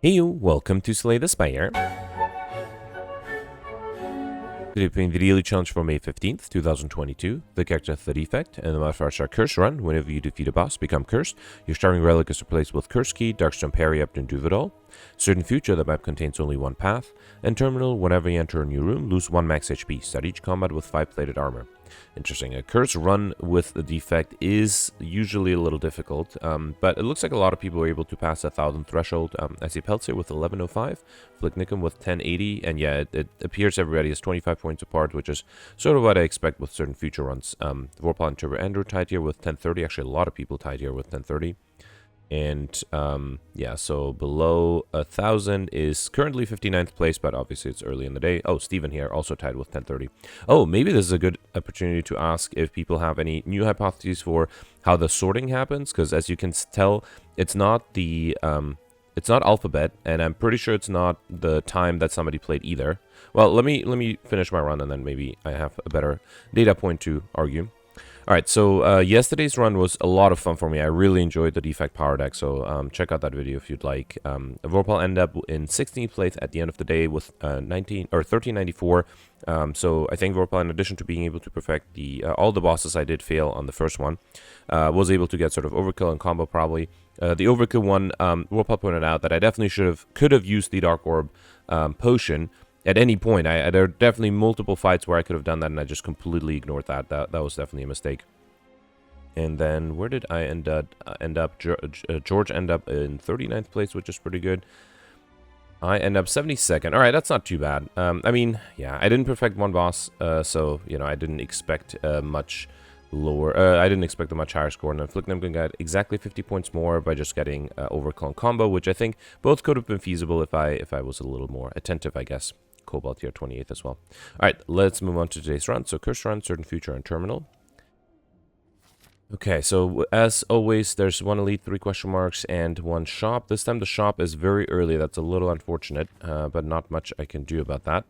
Hey you, welcome to Slay the Spire. Today playing the daily challenge for May 15th, 2022. The character the Defect, and the modifiers are Curse Run. Whenever you defeat a boss, become cursed. Your starting relic is replaced with Curse Key, Darkstone Periapt, and Duvidal. Certain future, the map contains only one path. And Terminal, whenever you enter a new room, lose 1 max HP. Start each combat with 5 plated armor. Interesting. A Curse Run with the Defect is usually a little difficult, but it looks like a lot of people are able to pass a 1,000 threshold. I see Peltzer with 1105, Flick Nickum with 1080, and yeah, it appears everybody is 25 points apart, which is sort of what I expect with certain future runs. Vorpal and Turbo Andrew tied here with 1030. Actually, a lot of people tied here with 1030. And yeah, so below 1,000 is currently 59th place, but obviously it's early in the day. Oh, Steven here also tied with 1030. Oh, maybe this is a good opportunity to ask if people have any new hypotheses for how the sorting happens, because as you can tell, it's not the it's not alphabet, and I'm pretty sure it's not the time that somebody played either. Well, let me finish my run, and then maybe I have a better data point to argue. Alright, so yesterday's run was a lot of fun for me. I really enjoyed the Defect power deck, so check out that video if you'd like. Vorpal ended up in 16th place at the end of the day with 1394. So I think Vorpal, in addition to being able to perfect the all the bosses I did fail on the first one, was able to get sort of overkill and combo probably. The overkill one, Vorpal pointed out that I definitely could have used the Dark Orb potion at any point. There are definitely multiple fights where I could have done that, and I just completely ignored that. That was definitely a mistake. And then where did I end up? George ended up in 39th place, which is pretty good. I end up 72nd. All right, that's not too bad. I mean, yeah, I didn't perfect one boss, so you know I didn't expect much lower. I didn't expect a much higher score, and then Flicknam got exactly 50 points more by just getting overkill and combo, which I think both could have been feasible if I was a little more attentive, I guess. Cobalt here, 28th as well. Alright, let's move on to today's run. So, Curse Run, Certain Future, and Terminal. Okay, so as always, there's 1 Elite, 3 question marks, and 1 Shop. This time the Shop is very early. That's a little unfortunate, but not much I can do about that.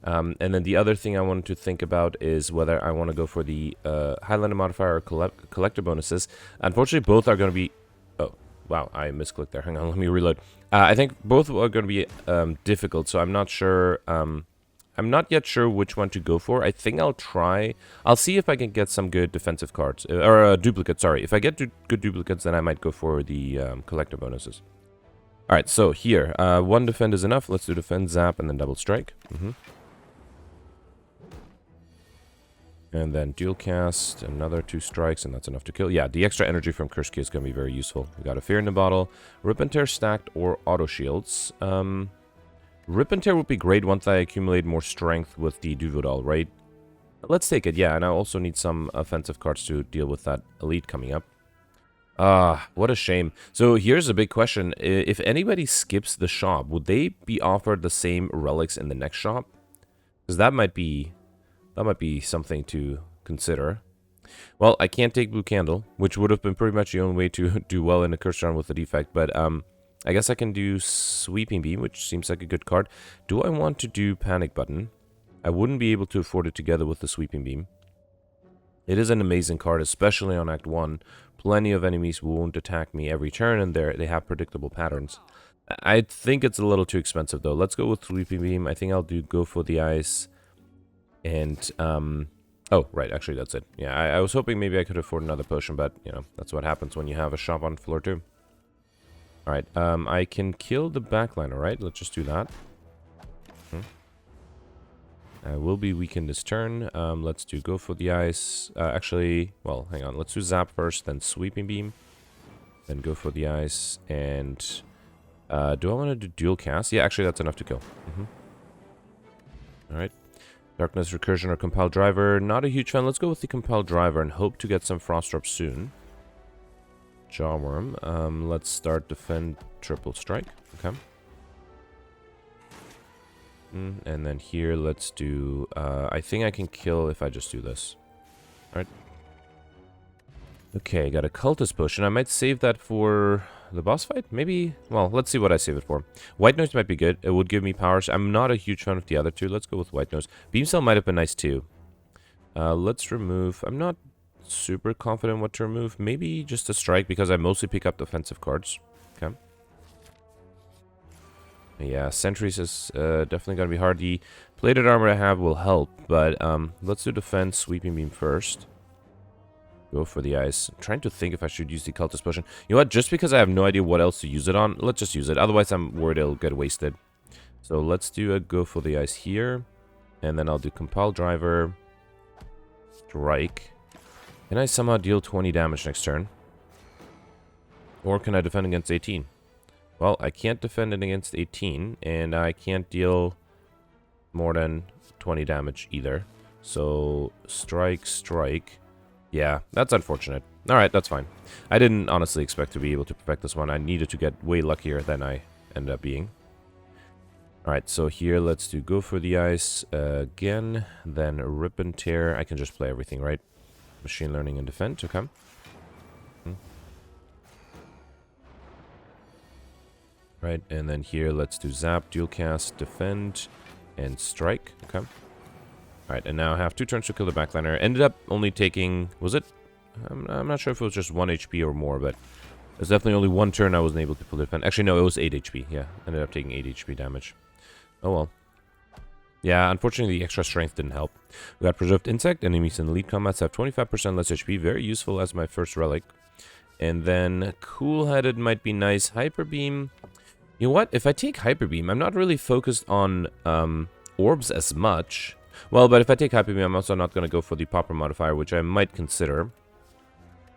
And then the other thing I wanted to think about is whether I want to go for the Highlander modifier or collector bonuses. Unfortunately, both are going to be... Oh, wow, I misclicked there. Hang on, let me reload. I think both are going to be difficult, so I'm not sure. I'm not yet sure which one to go for. I think I'll try. I'll see if I can get some good defensive cards. Or duplicates, sorry. If I get good duplicates, then I might go for the collector bonuses. Alright, so here. 1 defend is enough. Let's do defend, zap, and then double strike. And then dual cast, another 2 strikes, and that's enough to kill. Yeah, the extra energy from Curse Key is going to be very useful. We got a Fear in the Bottle, Rip and Tear stacked, or Auto Shields. Rip and Tear would be great once I accumulate more strength with the Duvidal, right? Let's take it, yeah, and I also need some offensive cards to deal with that Elite coming up. What a shame. So here's a big question. If anybody skips the shop, would they be offered the same relics in the next shop? Because that might be something to consider. Well, I can't take Blue Candle, which would have been pretty much the only way to do well in a Curse Run with the Defect, but I guess I can do Sweeping Beam, which seems like a good card. Do I want to do Panic Button? I wouldn't be able to afford it together with the Sweeping Beam. It is an amazing card, especially on Act 1. Plenty of enemies won't attack me every turn, and they have predictable patterns. I think it's a little too expensive, though. Let's go with Sweeping Beam. I think I'll go for the Ice. And, oh, right, actually, that's it. Yeah, I was hoping maybe I could afford another potion, but, you know, that's what happens when you have a shop on floor 2. Alright, I can kill the backliner, right? Let's just do that. I will be weakened this turn. Let's go for the Ice. Actually, well, hang on. Let's do Zap first, then Sweeping Beam. Then go for the Ice, and, do I want to do Dual Cast? Yeah, actually, that's enough to kill. Alright. Darkness, Recursion, or Compile Driver. Not a huge fan. Let's go with the Compile Driver and hope to get some Frost Drop soon. Jawworm. Let's start Defend, Triple Strike. Okay. And then here, let's do... I think I can kill if I just do this. Alright. Okay, got a Cultist Potion. I might save that for the boss fight? Maybe? Well, let's see what I save it for. White Noise might be good. It would give me powers. I'm not a huge fan of the other two. Let's go with White Noise. Beam Cell might have been nice too. Let's remove... I'm not super confident what to remove. Maybe just a Strike because I mostly pick up defensive cards. Okay. Yeah, sentries is definitely going to be hard. The plated armor I have will help, but let's do defense, sweeping beam first. Go for the ice. I'm trying to think if I should use the cultist potion. You know what? Just because I have no idea what else to use it on, let's just use it. Otherwise, I'm worried it'll get wasted. So let's do a go for the ice here. And then I'll do compile driver. Strike. Can I somehow deal 20 damage next turn? Or can I defend against 18? Well, I can't defend it against 18. And I can't deal more than 20 damage either. So strike, strike. Yeah, that's unfortunate. Alright, that's fine. I didn't honestly expect to be able to perfect this one. I needed to get way luckier than I ended up being. Alright, so here let's do go for the ice again. Then rip and tear. I can just play everything, right? Machine learning and defend. Okay. Right, and then here let's do zap, dual cast, defend, and strike. Okay. Alright, and now I have 2 turns to kill the backliner. Ended up only taking... Was it? I'm not sure if it was just 1 HP or more, but... There's definitely only 1 turn I wasn't able to pull defend. Actually, no, it was 8 HP. Yeah, ended up taking 8 HP damage. Oh well. Yeah, unfortunately the extra strength didn't help. We got Preserved Insect. Enemies in elite combats have 25% less HP. Very useful as my first relic. And then Cool-Headed might be nice. Hyper Beam. You know what? If I take Hyper Beam, I'm not really focused on orbs as much... Well, but if I take Hyper Beam, I'm also not going to go for the Popper modifier, which I might consider.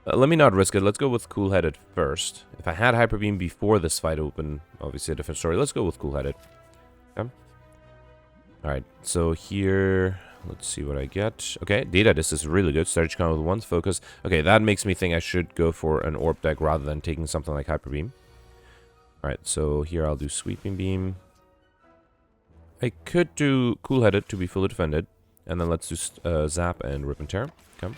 Let me not risk it. Let's go with Cool-Headed first. If I had Hyper Beam before this fight open, obviously a different story. Let's go with Cool-Headed. Okay. Alright, so here... Let's see what I get. Okay, Data Disc is really good. Strategy count with 1 focus. Okay, that makes me think I should go for an Orb deck rather than taking something like Hyper Beam. Alright, so here I'll do Sweeping Beam. I could do Cool-Headed to be fully defended. And then let's do Zap and Rip and Tear. Okay.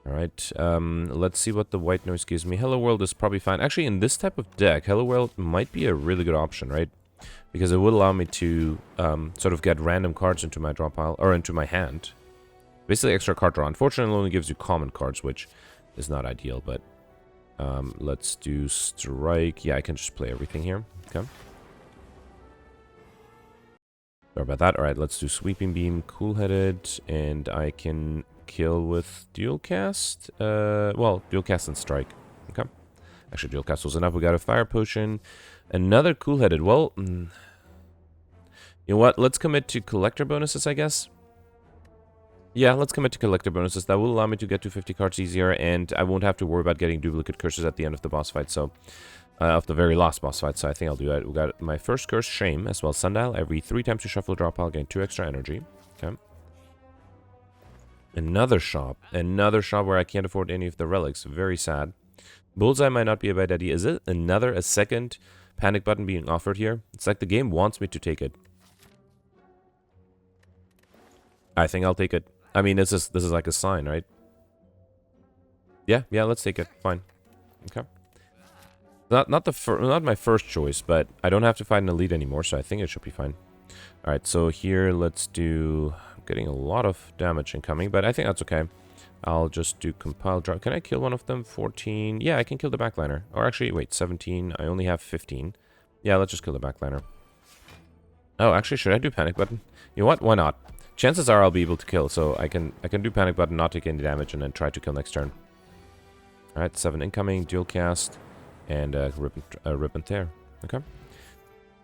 Alright, let's see what the white noise gives me. Hello World is probably fine. Actually, in this type of deck, Hello World might be a really good option, right? Because it would allow me to sort of get random cards into my draw pile, or into my hand. Basically extra card draw. Unfortunately, it only gives you common cards, which is not ideal, but... let's do strike. Yeah, I can just play everything here. Okay. Sorry about that. Alright, let's do Sweeping Beam, Cool-Headed, and I can kill with Dual Cast. Well, Dual Cast and Strike. Okay. Actually, Dual Cast was enough. We got a Fire Potion. Another Cool-Headed. Well, you know what? Let's commit to Collector bonuses, I guess. Yeah, let's commit to Collector bonuses. That will allow me to get to 50 cards easier, and I won't have to worry about getting duplicate curses at the end of the boss fight, so... of the very last boss fight, so I think I'll do that. We got my first curse, Shame, as well as Sundial. Every 3 times you shuffle a draw pile, gain 2 extra energy. Okay. Another shop. Another shop where I can't afford any of the relics. Very sad. Bullseye might not be a bad idea. Is it a second panic button being offered here? It's like the game wants me to take it. I think I'll take it. I mean, this is like a sign, right? Yeah, let's take it. Fine. Okay. Not my first choice, but I don't have to fight an elite anymore, so I think it should be fine. All right, so here let's do. I'm getting a lot of damage incoming, but I think that's okay. I'll just do compile drop. Can I kill one of them? 14. Yeah, I can kill the backliner. Or actually, wait, 17. I only have 15. Yeah, let's just kill the backliner. Oh, actually, should I do panic button? You know what? Why not? Chances are I'll be able to kill, so I can do panic button, not take any damage, and then try to kill next turn. All right, 7 incoming, dual cast, and rip and tear. Okay.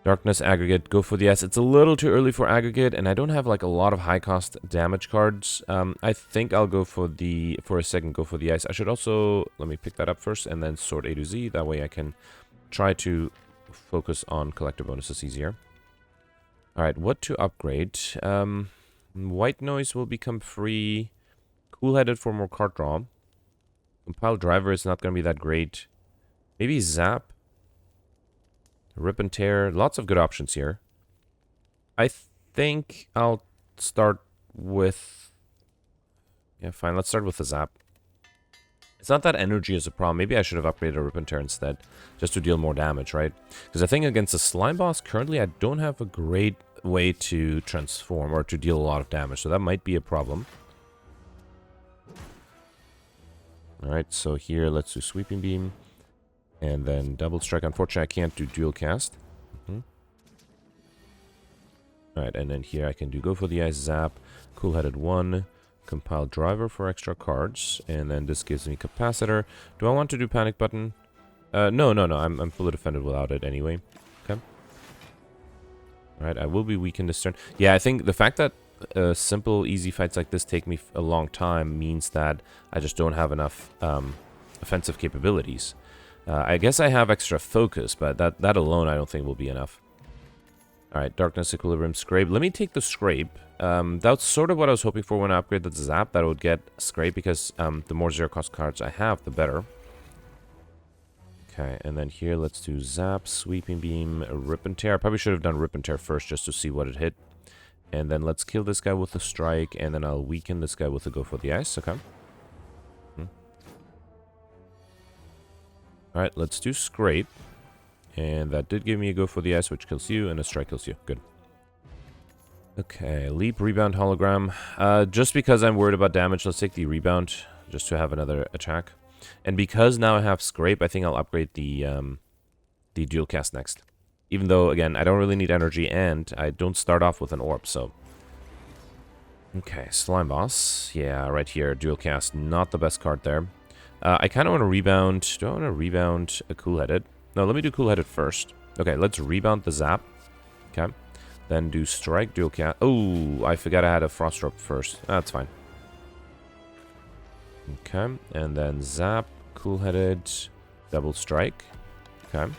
Darkness aggregate, go for the S. It's a little too early for aggregate, and I don't have like a lot of high cost damage cards. I think I'll go for a second. Go for the ice. I should also let me pick that up first, and then sort A to Z. That way I can try to focus on collector bonuses easier. All right, what to upgrade? White noise will become free. Cool-headed for more card draw. Compile driver is not going to be that great. Maybe zap. Rip and tear. Lots of good options here. I think I'll start with... Yeah, fine. Let's start with the zap. It's not that energy is a problem. Maybe I should have upgraded a rip and tear instead. Just to deal more damage, right? Because I think against the slime boss, currently I don't have a great way to transform or to deal a lot of damage. So that might be a problem. Alright, so here let's do Sweeping Beam. And then double strike. Unfortunately, I can't do dual cast. Alright, and then here I can do go for the ice, zap, cool-headed 1, compile driver for extra cards, and then this gives me capacitor. Do I want to do panic button? No, I'm fully defended without it anyway. Okay. Alright, I will be weakened this turn. Yeah, I think the fact that simple, easy fights like this take me a long time means that I just don't have enough offensive capabilities. I guess I have extra focus, but that alone I don't think will be enough. Alright, Darkness, Equilibrium, Scrape. Let me take the Scrape. That's sort of what I was hoping for when I upgrade the Zap, that I would get Scrape, because the more zero-cost cards I have, the better. Okay, and then here, let's do Zap, Sweeping Beam, Rip and Tear. I probably should have done Rip and Tear first, just to see what it hit. And then let's kill this guy with a Strike, and then I'll weaken this guy with a Go for the Ice. Okay. Alright, let's do Scrape. And that did give me a Go for the Ice, which kills you, and a Strike kills you. Good. Okay, Leap, Rebound, Hologram. Just because I'm worried about damage, let's take the Rebound, just to have another attack. And because now I have Scrape, I think I'll upgrade the Dual Cast next. Even though, again, I don't really need energy, and I don't start off with an Orb, so... Okay, Slime Boss. Yeah, right here, Dual Cast, not the best card there. I kind of want to rebound... Do I want to rebound a Cool-Headed? No, let me do Cool-Headed first. Okay, let's rebound the Zap. Okay. Then do Strike, Dual Cast. Oh, I forgot I had a Frost Rope first. That's fine. Okay, and then Zap, Cool-Headed, Double Strike. Okay.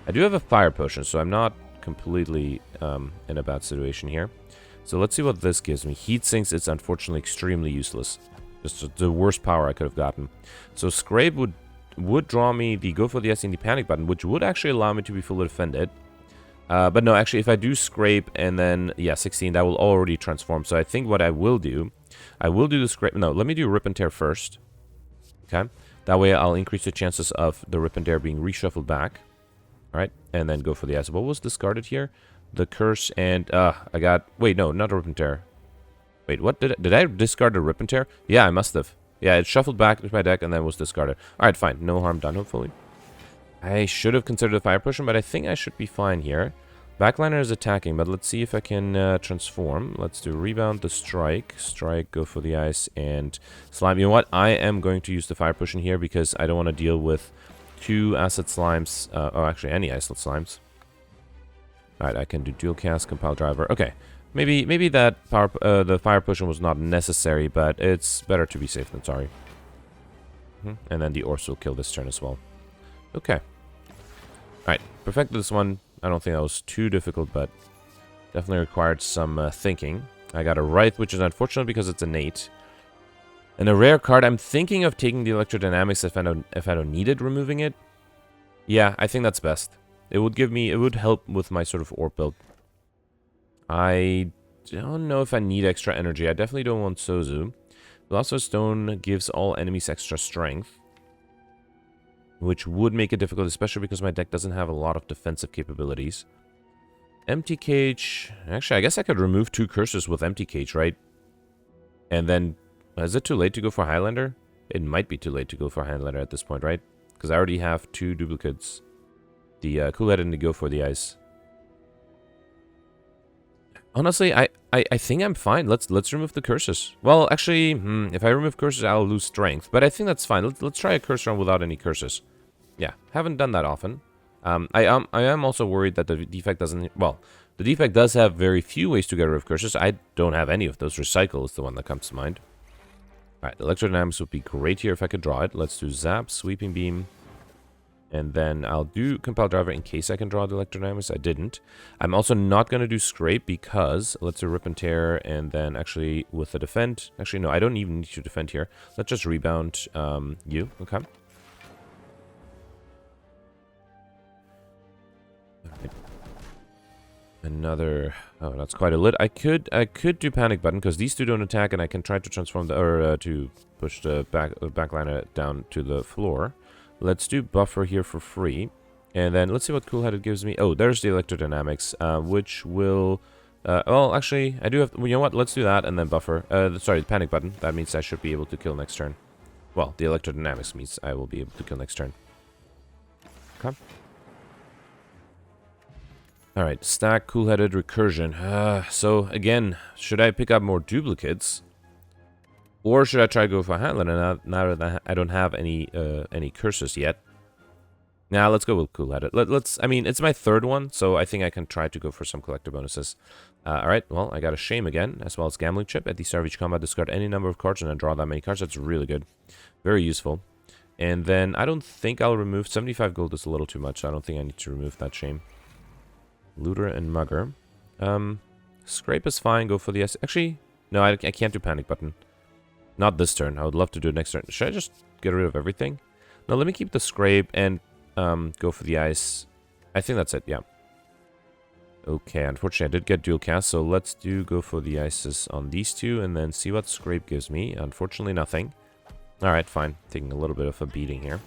I do have a Fire Potion, so I'm not completely in a bad situation here. So let's see what this gives me. Heat Sinks, it's unfortunately extremely useless. Just the worst power I could have gotten. So Scrape would draw me the Go for the S and the Panic button, which would actually allow me to be fully defended. But no, actually, if I do Scrape and then, yeah, 16, that will already transform. So I think what I will do the Scrape. No, let me do Rip and Tear first. Okay. That way I'll increase the chances of the Rip and Tear being reshuffled back. Alright, and then go for the S. What was discarded here? The Curse and, I got, wait, no, not a Rip and Tear. Wait, what did I discard a Rip and Tear? Yeah, I must have. Yeah, it shuffled back to my deck and then was discarded. Alright, fine. No harm done, hopefully. I should have considered the Fire Potion, but I think I should be fine here. Backliner is attacking, but let's see if I can transform. Let's do Rebound, the Strike. Strike, Go for the Ice, and Slime. You know what? I am going to use the Fire Potion here because I don't want to deal with 2 Acid Slimes. Oh, actually, any Acid Slimes. Alright, I can do Dual Cast, Compile Driver. Okay. Maybe that the Fire Potion was not necessary, but it's better to be safe than sorry. And then the Orse will kill this turn as well. Okay. Alright, perfected this one. I don't think that was too difficult, but definitely required some thinking. I got a Wraith, which is unfortunate because it's innate. And a rare card, I'm thinking of taking the Electrodynamics if I don't need it, removing it. Yeah, I think that's best. It would help with my sort of Orb build. I don't know if I need extra energy. I definitely don't want Sozu. Philosopher's Stone gives all enemies extra strength, which would make it difficult, especially because my deck doesn't have a lot of defensive capabilities. Empty Cage. Actually, I guess I could remove 2 curses with Empty Cage, right? And then, is it too late to go for Highlander? It might be too late to go for Highlander at this point, right? Because I already have 2 duplicates. The Cool-Headed and the Go for the Ice. Honestly, I think I'm fine. Let's remove the curses. Well, actually, if I remove curses, I'll lose strength. But I think that's fine. Let's try a curse run without any curses. Yeah, haven't done that often. I am also worried that the Defect doesn't... Well, the Defect does have very few ways to get rid of curses. I don't have any of those. Recycle is the one that comes to mind. Alright, Electrodynamics would be great here if I could draw it. Let's do Zap, Sweeping Beam. And then I'll do Compile Driver in case I can draw the Electrodynamics. I didn't. I'm also not going to do Scrape because let's do Rip and Tear and then actually with the Defend. Actually, no, I don't even need to defend here. Let's just Rebound you. Okay. Right. Another... Oh, that's quite a lit. I could do Panic Button because these 2 don't attack and I can try to transform the... Or to push the backliner down to the floor. Let's do Buffer here for free. And then let's see what Cool-Headed gives me. Oh, there's the Electrodynamics, which will... well, actually, I do have... Well, you know what? Let's do that and then Buffer. Sorry, the Panic Button. That means I should be able to kill next turn. Well, the Electrodynamics means I will be able to kill next turn. Okay. Alright, stack cool-headed recursion. So, again, should I pick up more duplicates? Or should I try to go for Handler now that I don't have any curses yet? Now, let's go with cool-headed. I mean, it's my third one, so I think I can try to go for some collector bonuses. Alright, well, I got a Shame again, as well as Gambling Chip. At the start of each combat, discard any number of cards and then draw that many cards. That's really good. Very useful. And then, I don't think I'll remove... 75 gold is a little too much, so I don't think I need to remove that Shame. Looter and Mugger. Scrape is fine, go for the S... Actually, no, I can't do Panic Button. Not this turn. I would love to do it next turn. Should I just get rid of everything? No, let me keep the Scrape and go for the Ice. I think that's it, yeah. Okay, unfortunately I did get dual cast, so let's go for the Ices on these two and then see what Scrape gives me. Unfortunately, nothing. Alright, fine. Taking a little bit of a beating here.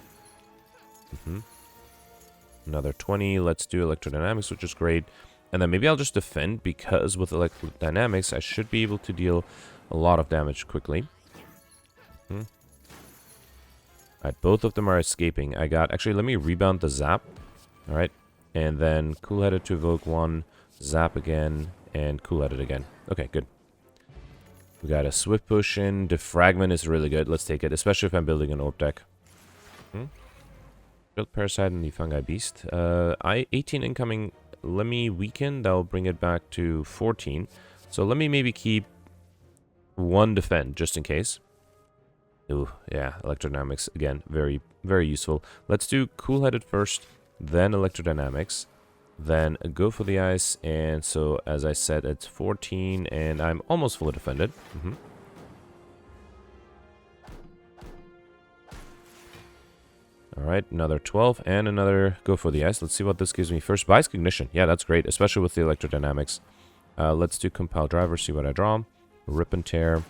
Another 20. Let's do Electrodynamics, which is great. And then maybe I'll just defend, because with Electrodynamics, I should be able to deal a lot of damage quickly. Alright, both of them are escaping. I got... Actually, let me rebound the Zap. Alright. And then Cool-Headed to evoke one, Zap again, and Cool-Headed again. Okay, good. We got a Swift Potion. Defragment is really good. Let's take it, especially if I'm building an Orb deck. Build Parasite and the Fungi Beast. 18 incoming. Let me weaken. That'll bring it back to 14. So let me maybe keep one defend, just in case. Ooh, yeah. Electrodynamics, again, very, very useful. Let's do Cool-Headed first, then Electrodynamics. Then go for the Ice. And so, as I said, it's 14, and I'm almost fully defended. Alright, another 12 and another go for the Ice. Let's see what this gives me first. Bias Cognition. Yeah, that's great, especially with the Electrodynamics. Let's do Compile Driver, see what I draw. Rip and Tear.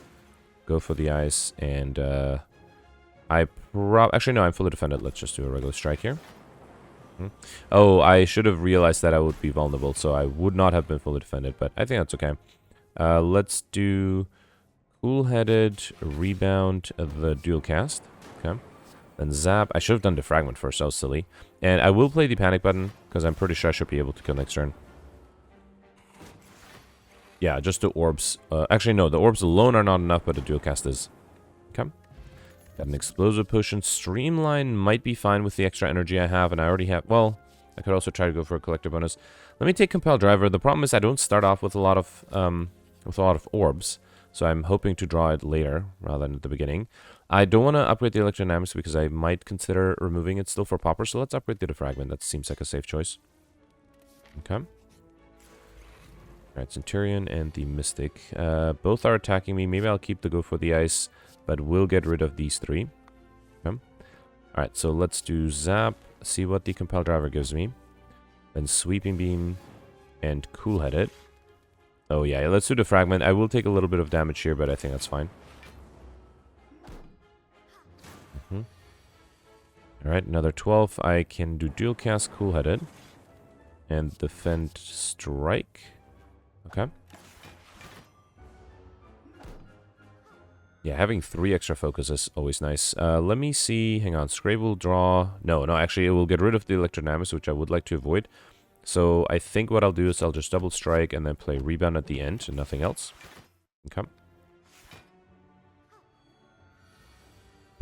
Go for the Ice, and actually, no, I'm fully defended. Let's just do a regular strike here. Oh, I should have realized that I would be vulnerable, so I would not have been fully defended, but I think that's okay. Let's do Cool-Headed, Rebound, the Dual Cast. Okay. Then Zap. I should have done Defragment first, that was silly. And I will play the Panic Button, because I'm pretty sure I should be able to kill next turn. Yeah, just the Orbs. Actually, no, the Orbs alone are not enough, but the Dual Cast is. Okay. Got an Explosive Potion. Streamline might be fine with the extra energy I have, and I already have... Well, I could also try to go for a Collector bonus. Let me take Compel Driver. The problem is I don't start off with a lot of Orbs, so I'm hoping to draw it later, rather than at the beginning. I don't want to upgrade the Electrodynamics because I might consider removing it still for Popper, so let's upgrade the Defragment. That seems like a safe choice. Okay. Alright, Centurion and the Mystic. Both are attacking me. Maybe I'll keep the go for the Ice, but we'll get rid of these three. Okay. Alright, so let's do Zap, see what the Compel Driver gives me. Then Sweeping Beam and Cool-Headed. Oh yeah, let's do the Fragment. I will take a little bit of damage here, but I think that's fine. Alright, another 12. I can do Dual Cast Cool-Headed. And Defend Strike. Okay. Yeah, having 3 extra focus is always nice. Let me see. Hang on. Scrape will draw... No, actually, it will get rid of the Electrodynamics, which I would like to avoid. So I think what I'll do is I'll just double strike and then play Rebound at the end and nothing else. Okay.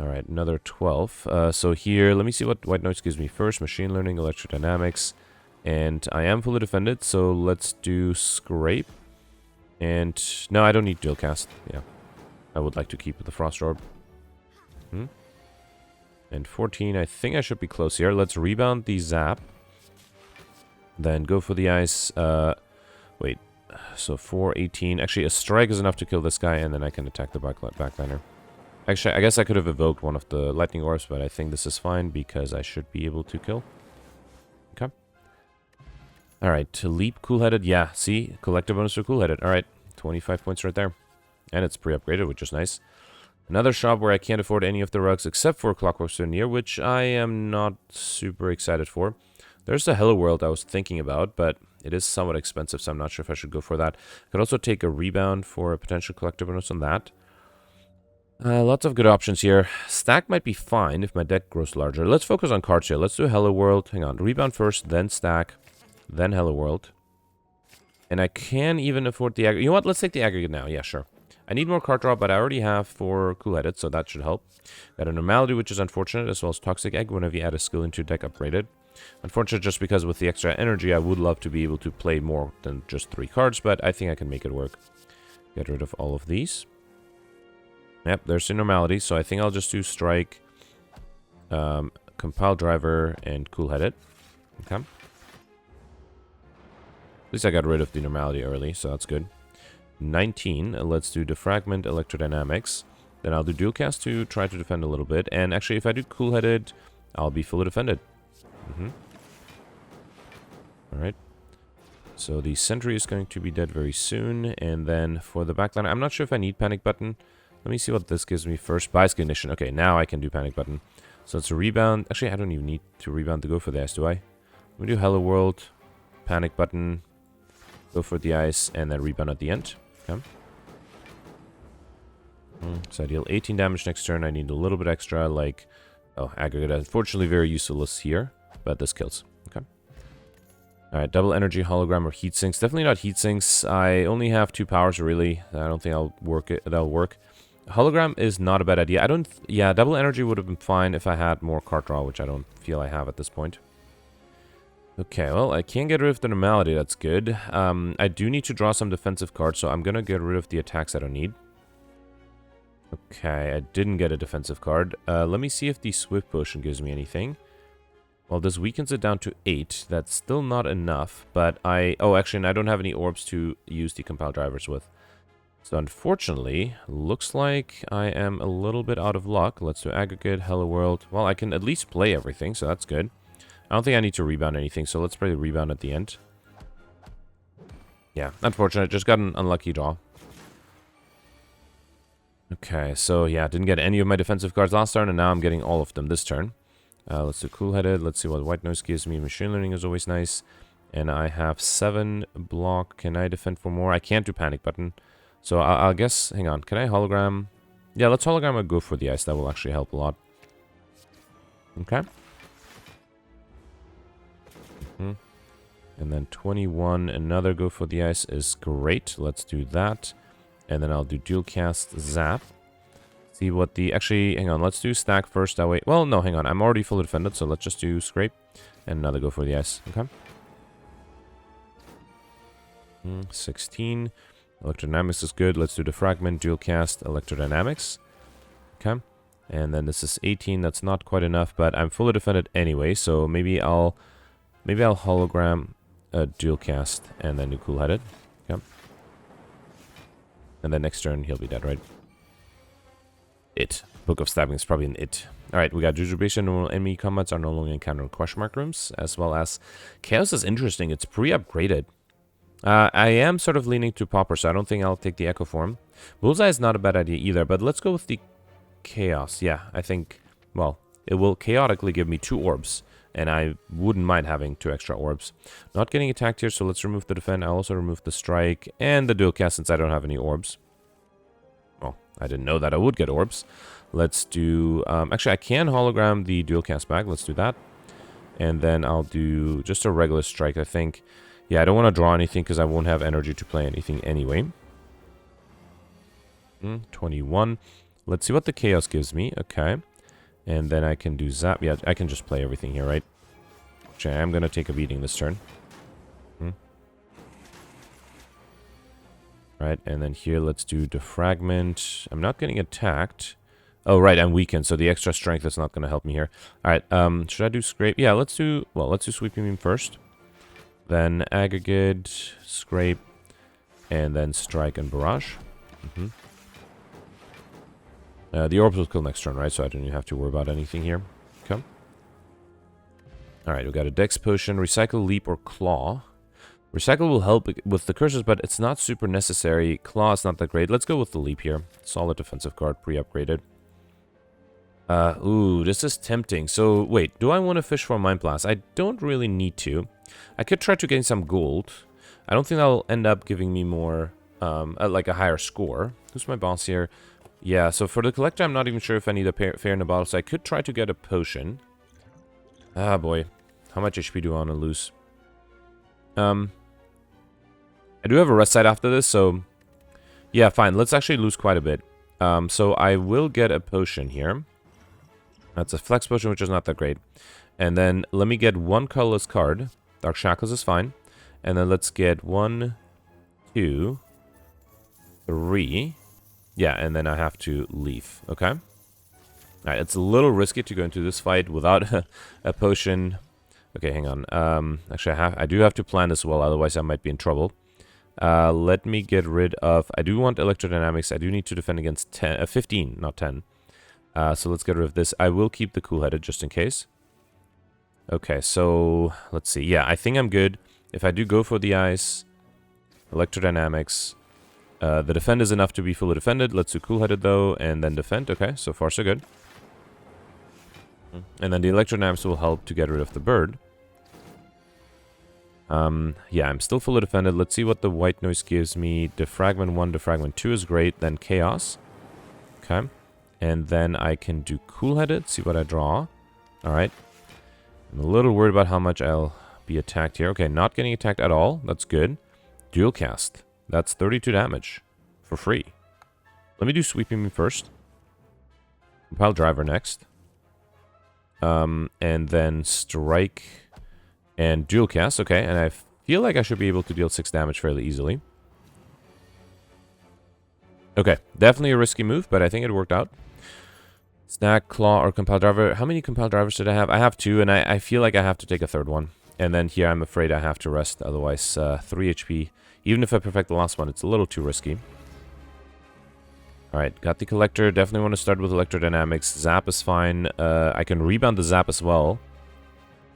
Alright, another 12. So here, let me see what White Noise gives me first. Machine Learning, Electrodynamics. And I am fully defended, so let's do Scrape. And... No, I don't need Dual Cast. Yeah. I would like to keep the Frost Orb. And 14, I think I should be close here. Let's rebound the Zap. Then go for the Ice. Wait. So 4, 18. Actually, a strike is enough to kill this guy, and then I can attack the backliner. Actually, I guess I could have evoked one of the Lightning Orbs, but I think this is fine because I should be able to kill. Okay. Alright, to Leap Cool-Headed. Yeah, see? Collector bonus for Cool-Headed. Alright, 25 points right there. And it's pre-upgraded, which is nice. Another shop where I can't afford any of the rugs except for Clockwork Souvenir, which I am not super excited for. There's a Hello World I was thinking about, but it is somewhat expensive, so I'm not sure if I should go for that. I could also take a Rebound for a potential collector bonus on that. Lots of good options here. Stack might be fine if my deck grows larger. Let's focus on cards here. Let's do Hello World. Hang on. Rebound first, then Stack, then Hello World. And I can even afford the aggregate. You know what? Let's take the aggregate now. Yeah, sure. I need more card draw, but I already have 4 cool-headed, so that should help. Got a Normality, which is unfortunate, as well as Toxic Egg whenever you add a skill into your deck upgraded. Unfortunate just because with the extra energy, I would love to be able to play more than just 3 cards, but I think I can make it work. Get rid of all of these. Yep, there's the Normality, so I think I'll just do Strike, Compile Driver, and Cool-Headed. Okay. At least I got rid of the Normality early, so that's good. 19, let's do Defragment, Electrodynamics. Then I'll do Dual Cast to try to defend a little bit. And actually, if I do Cool-Headed, I'll be fully defended. Alright. So the Sentry is going to be dead very soon. And then for the backline, I'm not sure if I need Panic Button. Let me see what this gives me first. Bias Ignition. Okay, now I can do Panic Button. So it's a Rebound. Actually, I don't even need to Rebound to go for the ice, do I? Let me do Hello World, Panic Button, go for the ice, and then Rebound at the end. Okay. So I deal 18 damage next turn. I need a little bit extra, like... Oh, Aggregate. Unfortunately, very useless here, but this kills. Okay. Alright, double energy, hologram, or heat sinks. Definitely not heat sinks. I only have 2 powers, really. I don't think that'll work. Hologram is not a bad idea. Yeah, double energy would have been fine if I had more card draw, which I don't feel I have at this point. Okay, well, I can't get rid of the Normality. That's good. I do need to draw some defensive cards, so I'm gonna get rid of the attacks I don't need. Okay, I didn't get a defensive card. Let me see if the Swift Potion gives me anything. Well, this weakens it down to 8. That's still not enough, but oh, actually, I don't have any orbs to use the Compile Drivers with. So, unfortunately, looks like I am a little bit out of luck. Let's do Aggregate, Hello World. Well, I can at least play everything, so that's good. I don't think I need to Rebound anything, so let's play the Rebound at the end. Yeah, unfortunate. Just got an unlucky draw. Okay, so yeah, didn't get any of my defensive cards last turn, and now I'm getting all of them this turn. Let's do Cool-Headed. Let's see what White Noise gives me. Machine Learning is always nice. And I have 7 block. Can I defend for more? I can't do Panic Button. So I'll guess... Hang on. Can I Hologram? Yeah, let's Hologram and go for the ice. That will actually help a lot. Okay. And then 21, another go for the ice is great. Let's do that. And then I'll do Dual Cast Zap. See what the... Actually, hang on. Let's do Stack first. That way... Well, no, hang on. I'm already fully defended, so let's just do Scrape. And another go for the ice. Okay. 16. Electrodynamics is good. Let's do Defragment, Dual Cast, Electrodynamics. Okay. And then this is 18. That's not quite enough, but I'm fully defended anyway, so maybe I'll Hologram, Dual Cast, and then do Cool-Headed. Okay. And then next turn, he'll be dead, right? It. Book of Stabbing is probably an it. Alright, we got Jujubation. Normal enemy combats are no longer encountered in question mark rooms, as well as Chaos is interesting. It's pre-upgraded. I am sort of leaning to Pauper, so I don't think I'll take the Echo form. Bullseye is not a bad idea either, but let's go with the Chaos. Yeah, I think, well, it will chaotically give me 2 orbs, and I wouldn't mind having 2 extra orbs. Not getting attacked here, so let's remove the defend. I'll also remove the strike and the dual cast since I don't have any orbs. Well, I didn't know that I would get orbs. Let's do... actually, I can hologram the dual cast back. Let's do that. And then I'll do just a regular strike, I think. Yeah, I don't want to draw anything because I won't have energy to play anything anyway. 21. Let's see what the Chaos gives me. Okay. And then I can do Zap. Yeah, I can just play everything here, right? Which I am going to take a beating this turn. Right, and then here let's do Defragment. I'm not getting attacked. Oh, right, I'm weakened, so the extra strength is not going to help me here. Alright, should I do Scrape? Yeah, let's do Sweeping Beam first. Then Aggregate, Scrape, and then Strike and Barrage. The orbs will kill next turn, right? So I don't even have to worry about anything here. Okay. Alright, we got a Dex Potion, Recycle, Leap, or Claw. Recycle will help with the curses, but it's not super necessary. Claw is not that great. Let's go with the Leap here. Solid defensive card, pre-upgraded. Ooh, this is tempting. So, wait, do I want to fish for Mind Blast? I don't really need to. I could try to gain some gold. I don't think that'll end up giving me more, like a higher score. Who's my boss here? Yeah, so for the collector, I'm not even sure if I need a fair in a bottle, so I could try to get a potion. Ah, boy. How much HP do I want to lose? I do have a rest side after this, so... Yeah, fine. Let's actually lose quite a bit. So I will get a potion here. That's a flex potion, which is not that great. And then let me get one colorless card. Dark Shackles is fine. And then let's get 1, 2, 3... Yeah, and then I have to leave, okay? Alright, it's a little risky to go into this fight without a potion. Okay, hang on. Actually, I do have to plan this well, otherwise I might be in trouble. Let me get rid of... I do want electrodynamics. I do need to defend against 15, not 10. So let's get rid of this. I will keep the cool-headed just in case. Okay, so let's see. Yeah, I think I'm good. If I do go for the ice, electrodynamics... the defend is enough to be fully defended. Let's do cool-headed, though, and then defend. Okay, so far so good. And then the electrodynamics will help to get rid of the bird. Yeah, I'm still fully defended. Let's see what the white noise gives me. Defragment 1, Defragment 2 is great. Then chaos. Okay. And then I can do cool-headed. See what I draw. Alright. I'm a little worried about how much I'll be attacked here. Okay, not getting attacked at all. That's good. Dual cast. That's 32 damage. For free. Let me do Sweeping Beam first. Compile Driver next. And then Strike and Dual Cast. Okay, and I feel like I should be able to deal 6 damage fairly easily. Okay, definitely a risky move, but I think it worked out. Snack, Claw, or Compile Driver. How many Compile Drivers did I have? I have 2, and I feel like I have to take a third one. And then here I'm afraid I have to rest, otherwise 3 HP. Even if I perfect the last one, it's a little too risky. Alright, got the collector. Definitely want to start with electrodynamics. Zap is fine. I can rebound the zap as well.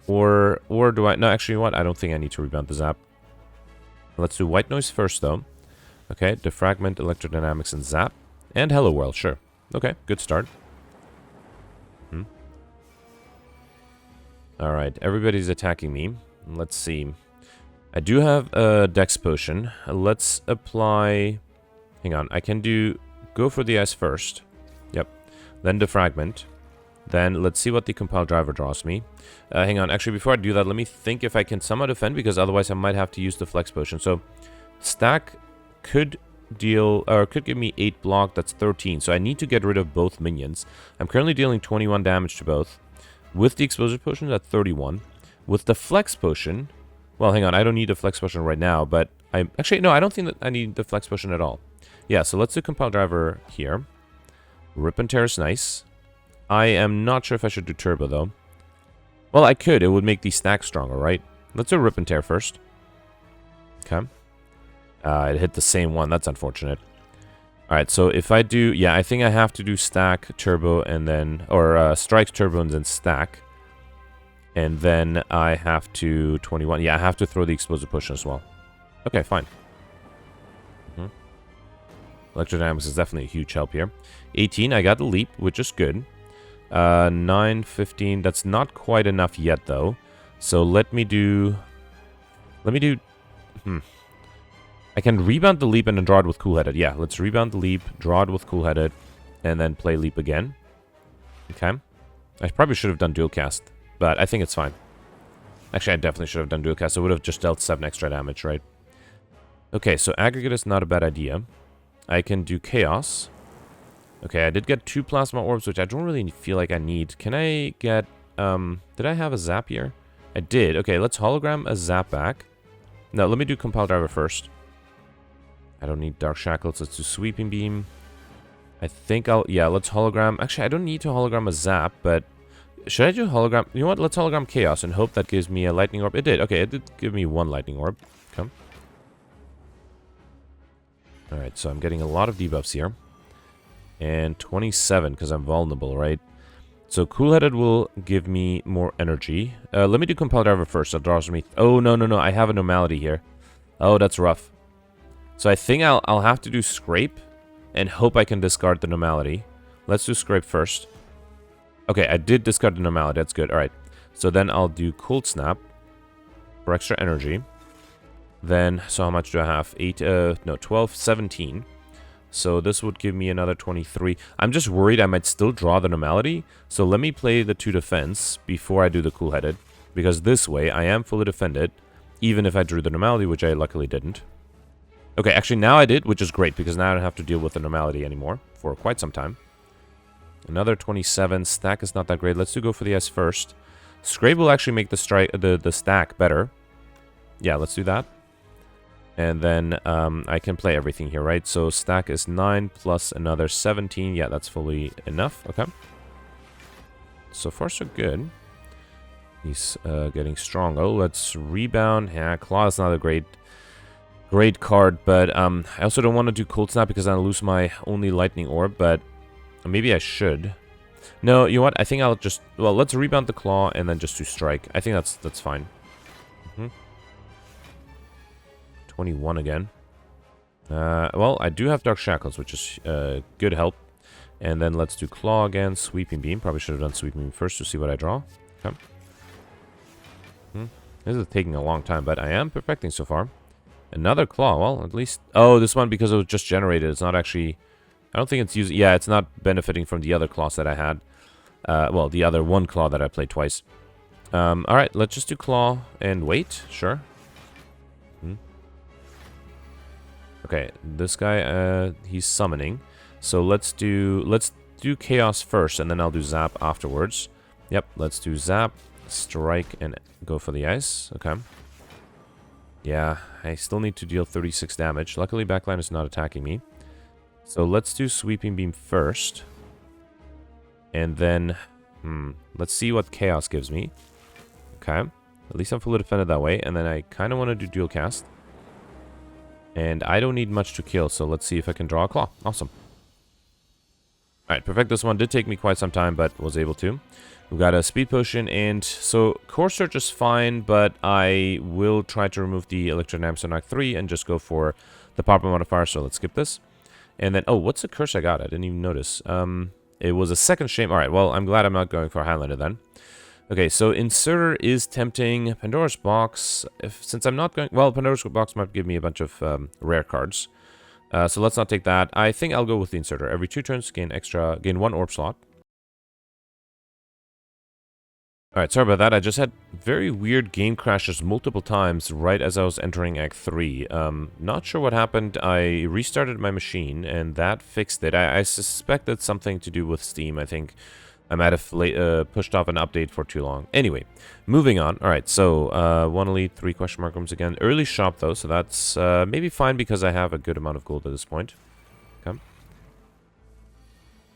Or do I... No, actually, you know what? I don't think I need to rebound the zap. Let's do white noise first, though. Okay, defragment, electrodynamics, and zap. And hello world, sure. Okay, good start. Alright, everybody's attacking me. Let's see. I do have a dex potion. Let's apply... Hang on, I can do... Go for the ice first. Yep. Then defragment. Then let's see what the compile driver draws me. Hang on, actually before I do that, let me think if I can somehow defend, because otherwise I might have to use the flex potion. So, stack could deal... Or could give me 8 block, that's 13. So I need to get rid of both minions. I'm currently dealing 21 damage to both. With the exposure potion, that's 31. With the flex potion... Well, hang on, I don't need a flex potion right now, but I... Actually, no, I don't think that I need the flex potion at all. Yeah, so let's do compile driver here. Rip and tear is nice. I am not sure if I should do turbo, though. Well, I could. It would make the stack stronger, right? Let's do rip and tear first. Okay. It hit the same one. That's unfortunate. Alright, so if I do... Yeah, I think I have to do stack, turbo, and then... Or strike, turbo, and then stack. And then I have to... 21. Yeah, I have to throw the explosive potion as well. Okay, fine. Electrodynamics is definitely a huge help here. 18, I got the leap, which is good. 9, 15, that's not quite enough yet, though. So let me do... I can rebound the leap and then draw it with cool-headed. Yeah, let's rebound the leap, draw it with cool-headed, and then play leap again. Okay. I probably should have done dual cast, but I think it's fine. Actually, I definitely should have done dual cast. I would have just dealt 7 extra damage, right? Okay, so aggregate is not a bad idea. I can do chaos. Okay, I did get 2 plasma orbs, which I don't really feel like I need. Can I get... did I have a zap here? I did. Okay, let's hologram a zap back. No, let me do compile driver first. I don't need dark shackles. Let's do sweeping beam. I think I'll... Yeah, let's hologram... Actually, I don't need to hologram a zap, but... Should I do hologram... You know what? Let's hologram chaos and hope that gives me a lightning orb. It did. Okay, it did give me 1 lightning orb. Come. Alright, so I'm getting a lot of debuffs here. And 27, because I'm vulnerable, right? So cool-headed will give me more energy. Let me do compile driver first. That draws me... Oh, no. I have a normality here. Oh, that's rough. So I think I'll have to do scrape and hope I can discard the normality. Let's do scrape first. Okay, I did discard the normality. That's good. Alright. So then I'll do cold snap for extra energy. Then, so how much do I have? 8, no, 12, 17. So this would give me another 23. I'm just worried I might still draw the normality. So let me play the 2 defense before I do the cool-headed. Because this way, I am fully defended, even if I drew the normality, which I luckily didn't. Okay, actually now I did, which is great, because now I don't have to deal with the normality anymore for quite some time. Another 27. Stack is not that great. Let's go for the S first. Scrape will actually make the stack better. Yeah, let's do that. And then I can play everything here, right? So stack is 9 plus another 17. Yeah, that's fully enough. Okay. So far, so good. He's getting strong. Oh, let's rebound. Yeah, Claw is not a great card, but I also don't want to do Cold Snap because I'll lose my only Lightning Orb, but maybe I should. No, you know what? I think I'll just... Well, let's rebound the Claw and then just do Strike. I think that's fine. 21 again. Well, I do have Dark Shackles, which is good help. And then let's do Claw again. Sweeping Beam. Probably should have done Sweeping Beam first to see what I draw. Okay. This is taking a long time, but I am perfecting so far. Another Claw. Well, at least... Oh, this one, because it was just generated, it's not actually... I don't think it's using... Yeah, it's not benefiting from the other Claws that I had. Well, the other one Claw that I played twice. Alright, let's just do Claw and wait. Sure. Okay, this guy, he's summoning. So let's do Chaos first, and then I'll do Zap afterwards. Yep, let's do Zap, Strike, and go for the Ice. Okay. Yeah, I still need to deal 36 damage. Luckily, Backline is not attacking me. So let's do Sweeping Beam first. And then, let's see what Chaos gives me. Okay. At least I'm fully defended that way. And then I kind of want to do Dual Cast. And I don't need much to kill, so let's see if I can draw a Claw. Awesome. Alright, perfect. This one did take me quite some time, but was able to. We've got a Speed Potion, and so Core Search is fine, but I will try to remove the Electrodynamics on Act 3 and just go for the Pop-Up modifier, so let's skip this. And then, oh, what's the curse I got? I didn't even notice. It was a second shame. Alright, well, I'm glad I'm not going for Highlander then. Okay, so Inserter is tempting. Pandora's Box, since I'm not going... Well, Pandora's Box might give me a bunch of rare cards. So let's not take that. I think I'll go with the Inserter. Every 2 turns, gain 1 orb slot. Alright, sorry about that. I just had very weird game crashes multiple times right as I was entering Act 3. Not sure what happened. I restarted my machine, and that fixed it. I suspect it's something to do with Steam, I think. I might have pushed off an update for too long. Anyway, moving on. Alright, so 1 elite, 3 question mark rooms again. Early shop, though, so that's maybe fine because I have a good amount of gold at this point. Okay.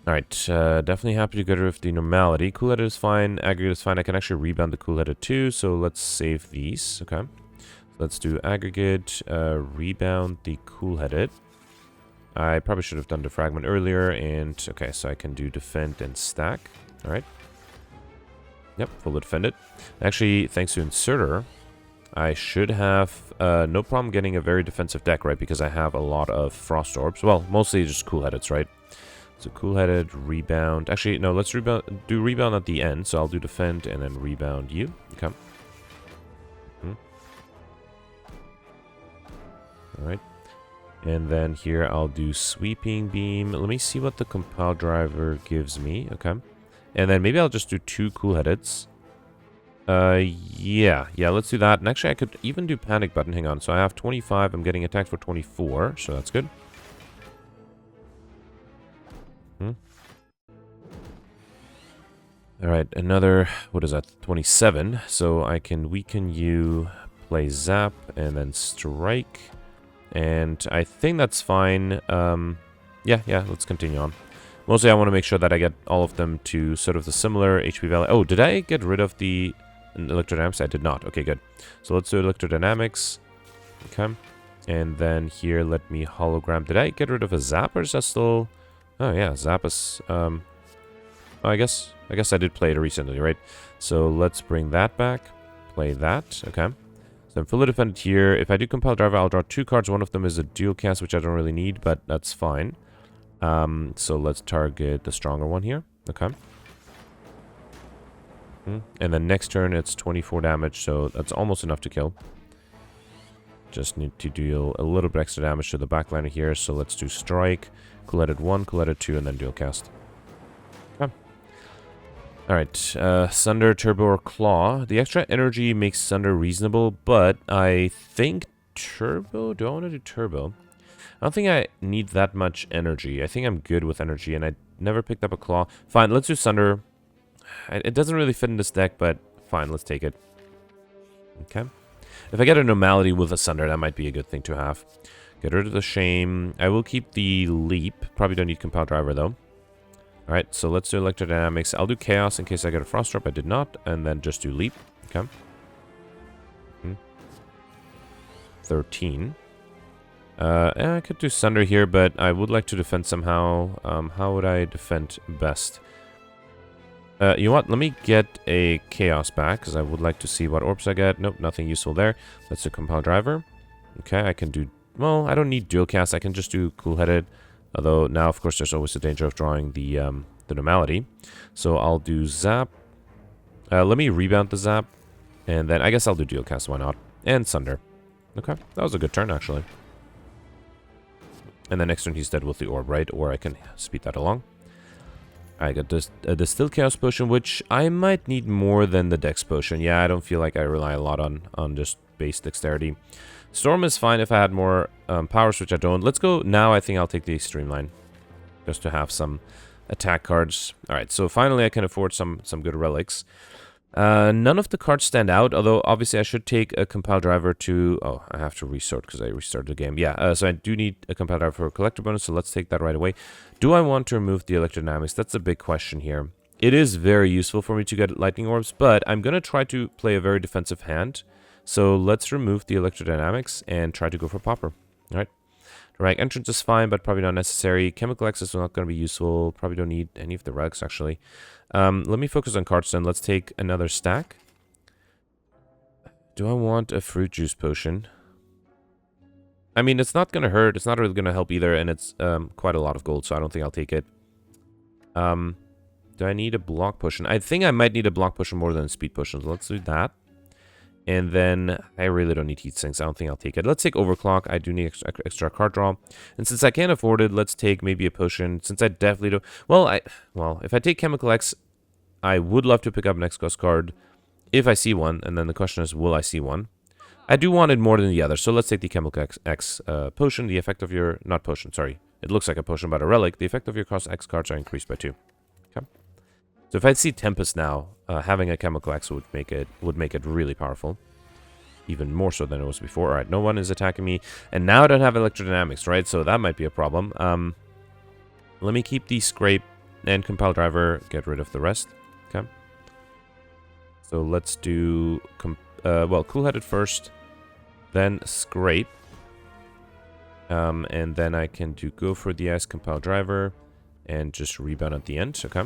Alright, definitely happy to get rid of the normality. Cool-headed is fine. Aggregate is fine. I can actually rebound the cool-headed too, so let's save these. Okay. Let's do aggregate, rebound the cool-headed. I probably should have done the fragment earlier, and okay, so I can do defend and stack. Alright. Yep, fully defended. Actually, thanks to Inserter, I should have no problem getting a very defensive deck, right? Because I have a lot of Frost Orbs. Well, mostly just Cool-Headeds, right? So Cool-Headed, Rebound. Actually, no, let's do Rebound at the end. So I'll do Defend and then Rebound you. Okay. Alright. And then here I'll do Sweeping Beam. Let me see what the Compile Driver gives me. Okay. And then maybe I'll just do 2 Cool-Headeds. Yeah, let's do that. And actually, I could even do Panic Button. Hang on. So I have 25. I'm getting attacked for 24. So that's good. Alright, another, what is that, 27. So I can weaken you, play Zap, and then Strike. And I think that's fine. Yeah, let's continue on. Mostly I want to make sure that I get all of them to sort of the similar HP value. Oh, did I get rid of the Electrodynamics? I did not. Okay, good. So let's do Electrodynamics. Okay. And then here, let me hologram. Did I get rid of a Zap, or is that still... Oh, yeah, Zap is... I guess I did play it recently, right? So let's bring that back. Play that. Okay. So I'm fully defended here. If I do Compile Driver, I'll draw 2 cards. One of them is a Dual Cast, which I don't really need, but that's fine. So let's target the stronger one here. Okay. And then next turn, it's 24 damage, so that's almost enough to kill. Just need to deal a little bit extra damage to the backliner here, so let's do Strike, Cool-Headed 1, Cool-Headed 2, and then Dual Cast. Okay. Alright, Sunder, Turbo, or Claw. The extra energy makes Sunder reasonable, but I think Turbo? Do I want to do Turbo? I don't think I need that much energy. I think I'm good with energy, and I never picked up a Claw. Fine, let's do Sunder. It doesn't really fit in this deck, but fine, let's take it. Okay. If I get a Normality with a Sunder, that might be a good thing to have. Get rid of the Shame. I will keep the Leap. Probably don't need Compile Driver, though. Alright, so let's do Electrodynamics. I'll do Chaos in case I get a Frost Drop. I did not. And then just do Leap. Okay. 13. I could do Sunder here, but I would like to defend somehow. How would I defend best? You know what? Let me get a Chaos back, because I would like to see what orbs I get. Nope, nothing useful there. Let's do Compile Driver. Okay, I can do... Well, I don't need Dual Cast. I can just do Cool-Headed. Although, now, of course, there's always the danger of drawing the Normality. So, I'll do Zap. Let me rebound the Zap. And then, I guess I'll do Dual Cast. Why not? And Sunder. Okay, that was a good turn, actually. And then next turn, he's dead with the Orb, right? Or I can speed that along. I got this Distilled Chaos Potion, which I might need more than the Dex Potion. Yeah, I don't feel like I rely a lot on just base Dexterity. Storm is fine if I had more powers, which I don't. Let's go now. I think I'll take the Streamline, just to have some attack cards. Alright, so finally I can afford some good relics. None of the cards stand out, although obviously I should take a Compile Driver to... Oh, I have to resort because I restarted the game. Yeah, so I do need a Compile Driver for a Collector bonus, so let's take that right away. Do I want to remove the Electrodynamics? That's a big question here. It is very useful for me to get Lightning Orbs, but I'm going to try to play a very defensive hand. So let's remove the Electrodynamics and try to go for Popper. Alright. Dramatic Entrance is fine, but probably not necessary. Chemical X is not going to be useful. Probably don't need any of the relics, actually. Let me focus on cards then. Let's take another stack. Do I want a Fruit Juice Potion? I mean, it's not going to hurt. It's not really going to help either, and it's quite a lot of gold, so I don't think I'll take it. Do I need a Block Potion? I think I might need a Block Potion more than a Speed Potion, so let's do that. And then, I really don't need Heat Sinks. I don't think I'll take it. Let's take Overclock. I do need extra card draw. And since I can't afford it, let's take maybe a potion. Since I definitely don't... Well, if I take Chemical X, I would love to pick up an X-Ghost card if I see one. And then the question is, will I see one? I do want it more than the other. So let's take the Chemical X potion. The effect of your... Not potion, sorry. It looks like a potion, but a relic. The effect of your cost X cards are increased by 2. Okay. So if I see Tempest now, having a Chemical X would make it really powerful. Even more so than it was before. Alright, no one is attacking me. And now I don't have Electrodynamics, right? So that might be a problem. Let me keep the Scrape and Compile Driver. Get rid of the rest. Okay. So let's do... Cool-Headed first. Then Scrape. And then I can go for the Ice Compile Driver. And just rebound at the end. Okay.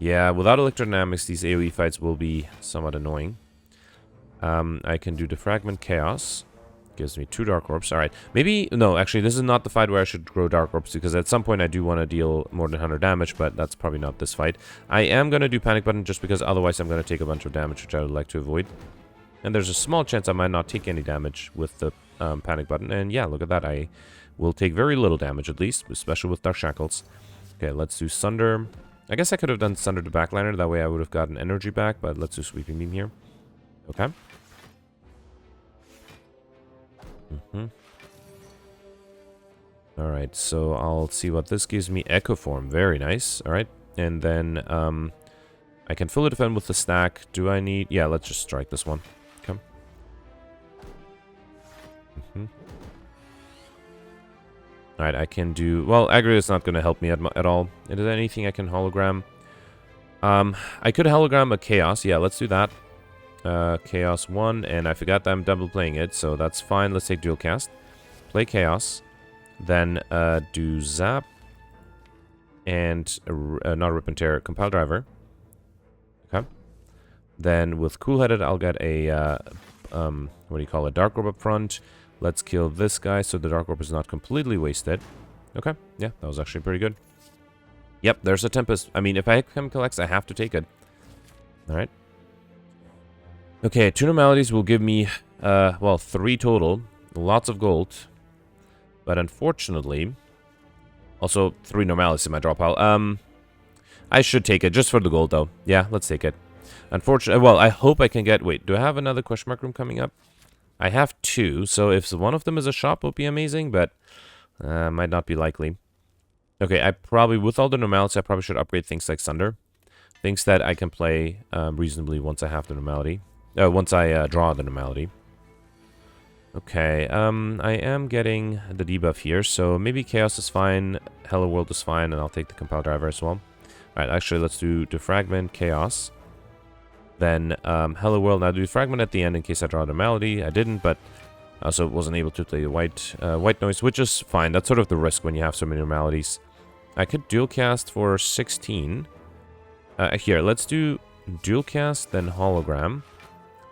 Yeah, without Electrodynamics, these AoE fights will be somewhat annoying. I can do Defragment Chaos. Gives me 2 Dark Orbs. Alright, maybe... No, actually, this is not the fight where I should grow Dark Orbs, because at some point I do want to deal more than 100 damage, but that's probably not this fight. I am going to do Panic Button, just because otherwise I'm going to take a bunch of damage, which I would like to avoid. And there's a small chance I might not take any damage with the Panic Button. And yeah, look at that. I will take very little damage, at least, especially with Dark Shackles. Okay, let's do Sunder. I guess I could have done Sunder to Backliner. That way I would have gotten energy back, but let's do Sweeping Beam here. Okay. Alright, so I'll see what this gives me. Echo Form, very nice. Alright, and then I can fully defend with the stack. Do I need... Yeah, let's just strike this one. Okay. Alright, I can do... Well, aggro is not going to help me at all. Is there anything I can hologram? I could hologram a Chaos. Yeah, let's do that. Chaos 1, and I forgot that I'm double playing it, so that's fine. Let's take Dual Cast. Play Chaos. Then do Zap. And not Rip and Tear, Compile Driver. Okay. Then with Cool-Headed, I'll get a... what do you call it? Dark Orb up front. Let's kill this guy so the Dark Orb is not completely wasted. Okay, yeah, that was actually pretty good. Yep, there's a Tempest. I mean, if I have Chemical X, I have to take it. Alright. Okay, 2 Normalities will give me Well, 3 total. Lots of gold. But unfortunately... Also, 3 normalities in my draw pile. I should take it, just for the gold, though. Yeah, let's take it. Unfortunately... Well, I hope I can get... Wait, do I have another question mark room coming up? I have 2, so if one of them is a shop, it would be amazing, but... might not be likely. Okay, I probably... With all the normalities, I probably should upgrade things like Sunder. Things that I can play reasonably once I have the normality. Once I draw the normality. Okay, I am getting the debuff here, so maybe Chaos is fine, Hello World is fine, and I'll take the Compile Driver as well. Alright, actually, let's do Defragment, Chaos. Then, Hello World. Now, do Defragment at the end in case I draw the normality. I didn't, but I also wasn't able to play the white noise, which is fine. That's sort of the risk when you have so many normalities. I could dual cast for 16. Here, let's do dual cast, then hologram.